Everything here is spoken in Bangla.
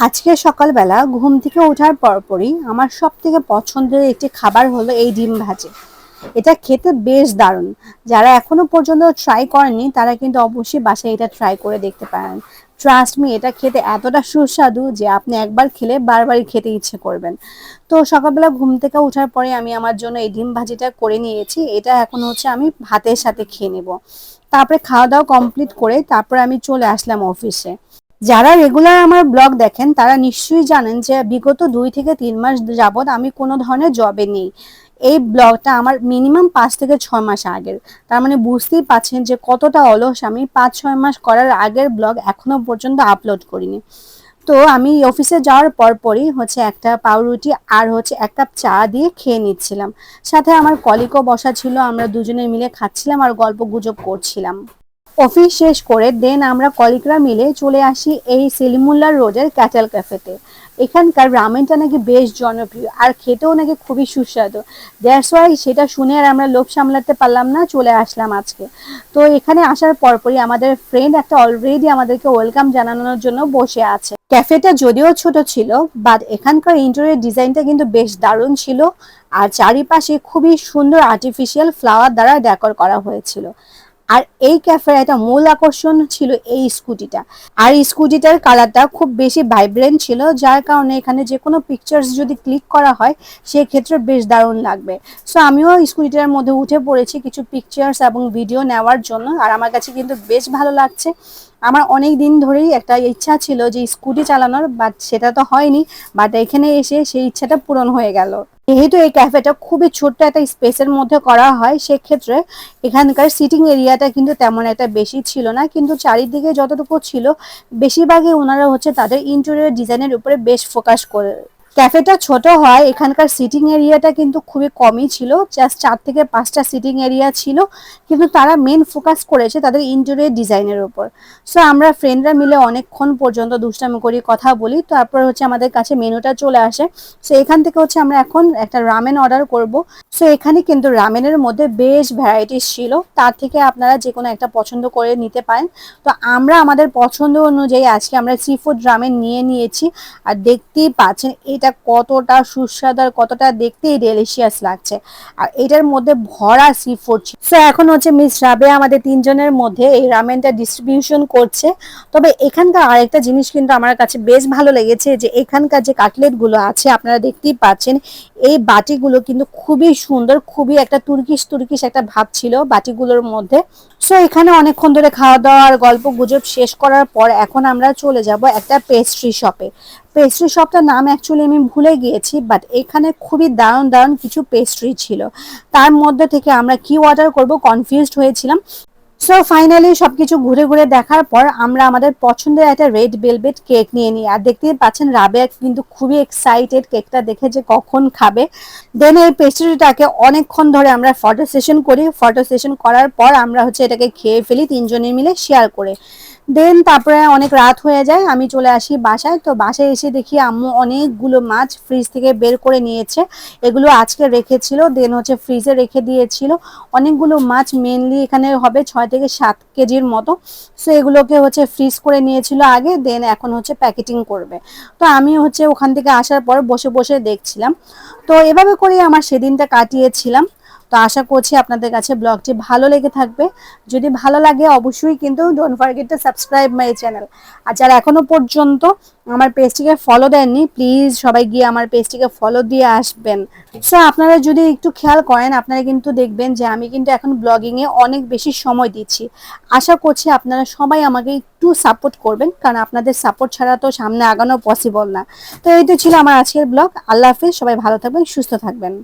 আজকে সকালবেলা ঘুম থেকে ওঠার পরপরই আমার সবথেকে পছন্দের একটি খাবার হলো এই ডিম ভাজি। এটা খেতে বেশ দারুণ। যারা এখনো পর্যন্ত ট্রাই করেননি তারা কিন্তু অবশ্যই বাসায় এটা ট্রাই করে দেখতে পারেন। ট্রাস্ট মি, এটা খেতে এতটা সুস্বাদু যে আপনি একবার খেলে বারবারই খেতে ইচ্ছে করবেন। তো সকালবেলা ঘুম থেকে ওঠার পরে আমি আমার জন্য এই ডিম ভাজিটা করে নিয়েছি। এটা এখন হচ্ছে আমি ভাতের সাথে খেয়ে নেব। তারপরে খাওয়া দাওয়া কমপ্লিট করে তারপরে আমি চলে আসলাম অফিসে। যারা রেগুলার আমার ব্লগ দেখেন তারা নিশ্চয়ই জানেন যে বিগত 2 থেকে 3 মাস যাবৎ আমি কোনো ধরনের জবে নেই। এই ব্লগটা আমার মিনিমাম 5 থেকে 6 মাস আগের। তার মানে বুঝতেই পাচ্ছেন যে কতটা অলস আমি। 5-6 মাস করার আগের ব্লগ এখনো পর্যন্ত আপলোড করিনি। তো আমি অফিসে যাওয়ার পরপরই হচ্ছে একটা পাউরুটি আর হচ্ছে 1 কাপ চা দিয়ে খেয়ে নিচ্ছিলাম। সাথে আমার কলিগও বসা ছিল, আমরা দুজনে মিলে খাচ্ছিলাম আর গল্প গুজব করছিলাম। অফিস শেষ করে দেন আমরা কলিগরা মিলে চলে আসি এই সেলিমুল্লাহ রোডের ক্যাটেল ক্যাফেতে। এখানকার রামেনটা নাকি বেশ জনপ্রিয় আর খেতেও নাকি খুবই সুস্বাদু। দ্যাটস ওয়াই সেটা শুনে আর আমরা লোভ সামলাতে পারলাম না, চলে আসলাম আজকে। তো এখানে আসার পরপরই আমাদের ফ্রেন্ড একটা অলরেডি আমাদেরকে ওয়েলকাম জানানোর জন্য বসে আছে। ক্যাফেটা যদিও ছোট ছিল, বাট এখানকার ইন্টেরিয়র ডিজাইনটা কিন্তু বেশ দারুণ ছিল। আর চারিপাশে খুবই সুন্দর আর্টিফিশিয়াল ফ্লাওয়ার দ্বারা ডেকোর করা হয়েছিল। আর এই ক্যাফের একটা মূল আকর্ষণ ছিল এই স্কুটিটা। আর স্কুটিটার কালারটা খুব বেশি ভাইব্রেন্ট ছিল, যার কারণে এখানে যে কোনো পিকচার্স যদি ক্লিক করা হয় সেক্ষেত্রে বেশ দারুণ লাগবে। সো আমিও স্কুটিটার মধ্যে উঠে পড়েছি কিছু পিকচার্স এবং ভিডিও নেওয়ার জন্য। আর আমার কাছে কিন্তু বেশ ভালো লাগছে। আমার অনেক দিন ধরেই একটা ইচ্ছা ছিল যে স্কুটি চালানোর, বাট সেটা তো হয়নি। বাট এখানে এসে সেই ইচ্ছাটা পূরণ হয়ে গেল। যেহেতু এই ক্যাফেটা খুবই ছোট্ট একটা স্পেসের মধ্যে করা হয়, সেক্ষেত্রে এখানকার সিটিং এরিয়াটা কিন্তু তেমন একটা বেশি ছিল না, কিন্তু চারিদিকে যতটুকু ছিল বেশিরভাগই ওনারা হচ্ছে তাদের ইন্টেরিয়র ডিজাইনের উপরে বেশ ফোকাস করে। ক্যাফেটা ছোট হয়, এখানকার সিটিং এরিয়াটা কিন্তু খুবই কমই ছিল, জাস্ট 4 থেকে 5টা সিটিং এরিয়া ছিল। কিন্তু তারা মেন ফোকাস করেছে তাদের ইন্টেরিয়র ডিজাইনের উপর। সো আমরা ফ্রেন্ডরা মিলে অনেকক্ষণ পর্যন্ত দুষ্টামি করি, কথা বলি, তারপর হচ্ছে আমাদের কাছে মেনুটা চলে আসে। সো এখান থেকে হচ্ছে আমরা এখন একটা রামেন অর্ডার করব। সো এখানে কিন্তু রামেনের মধ্যে বেশ ভ্যারাইটিস ছিল, তার থেকে আপনারা যে কোনো একটা পছন্দ করে নিতে পারেন। তো আমরা আমাদের পছন্দ অনুযায়ী আজকে আমরা সি ফুড রামেন নিয়ে নিয়েছি। আর দেখতেই পাচ্ছেন এটা কতটা সুস্বাদু আর কতটা দেখতেই ডেলিশিয়াস লাগছে। আর এটার মধ্যে ভরা সি ফুড। সো এখন হচ্ছে মিস রাবেয়া আমাদের 3 জনের মধ্যে এই রামেনটা ডিস্ট্রিবিউশন করছে। তবে এখানকার আরেকটা জিনিস কিন্তু আমার কাছে বেশ ভালো লেগেছে, যে এখানকার যে কাটলেট গুলো আছে আপনারা দেখতেই পাচ্ছেন, এই বাটিগুলো কিন্তু খুবই সুন্দর, খুবই একটা তুর্কিশ তুর্কিশ একটা ভাব ছিল বাটিগুলোর মধ্যে। সো এখানে অনেকক্ষণ ধরে খাওয়া দাওয়া আর গল্প গুজব শেষ করার পর এখন আমরা চলে যাব একটা পেস্ট্রি শপে। পেস্ট্রি শপটার নাম অ্যাকচুয়ালি আমি ভুলে গিয়েছি, বাট এখানে খুবই দারুণ দারুণ কিছু পেস্ট্রি ছিল। তার মধ্যে থেকে আমরা কি অর্ডার করব কনফিউজড হয়েছিলাম। সো ফাইনালি সবকিছু ঘুরে ঘুরে দেখার পর আমরা আমাদের পছন্দের একটা রেড ভেলভেট কেক নিয়ে নিই। আর দেখতেই পাচ্ছেন রাবেয়া কিন্তু খুবই এক্সাইটেড কেকটা দেখে যে কখন খাবে। দেন এই পেস্ট্রিটাকে অনেকক্ষণ ধরে আমরা ফটো সেশন করি। ফটো সেশন করার পর আমরা হচ্ছে এটাকে খেয়ে ফেলি 3 জনে মিলে শেয়ার করে। দেন তারপরে অনেক রাত হয়ে যায়, আমি চলে আসি বাসায়। তো বাসায় এসে দেখি আম্মু অনেকগুলো মাছ ফ্রিজ থেকে বের করে নিয়েছে। এগুলো আজকে রেখেছিল, দেন হচ্ছে ফ্রিজে রেখে দিয়েছিল। অনেকগুলো মাছ, মেনলি এখানে হবে 6 থেকে 7 কেজির মতো। সো এগুলোকে হচ্ছে ফ্রিজ করে নিয়েছিল আগে, দেন এখন হচ্ছে প্যাকেটিং করবে। তো আমি হচ্ছে ওখান থেকে আসার পর বসে বসে দেখছিলাম। তো এভাবে করে আমার সেদিনটা কাটিয়েছিলাম। তো আশা করছি আপনাদের কাছে ব্লগটি ভালো লেগে থাকবে। যদি ভালো লাগে অবশ্যই কিন্তু don't forget to subscribe my channel. আর যারা এখনো পর্যন্ত আমার পেজটিকে ফলো দেননি, প্লিজ সবাই গিয়ে আমার পেজটিকে ফলো দিয়ে আসবেন। সো আপনারা যদি একটু খেয়াল করেন আপনারা কিন্তু দেখবেন যে আমি কিন্তু এখন ব্লগিংয়ে অনেক বেশি সময় দিচ্ছি। আশা করছি আপনারা সবাই আমাকে একটু সাপোর্ট করবেন, কারণ আপনাদের সাপোর্ট ছাড়া তো সামনে আগানো পসিবল না। তো এই তো ছিল আমার আজকের ব্লগ। আল্লাহ হাফেজ, সবাই ভালো থাকবেন, সুস্থ থাকবেন।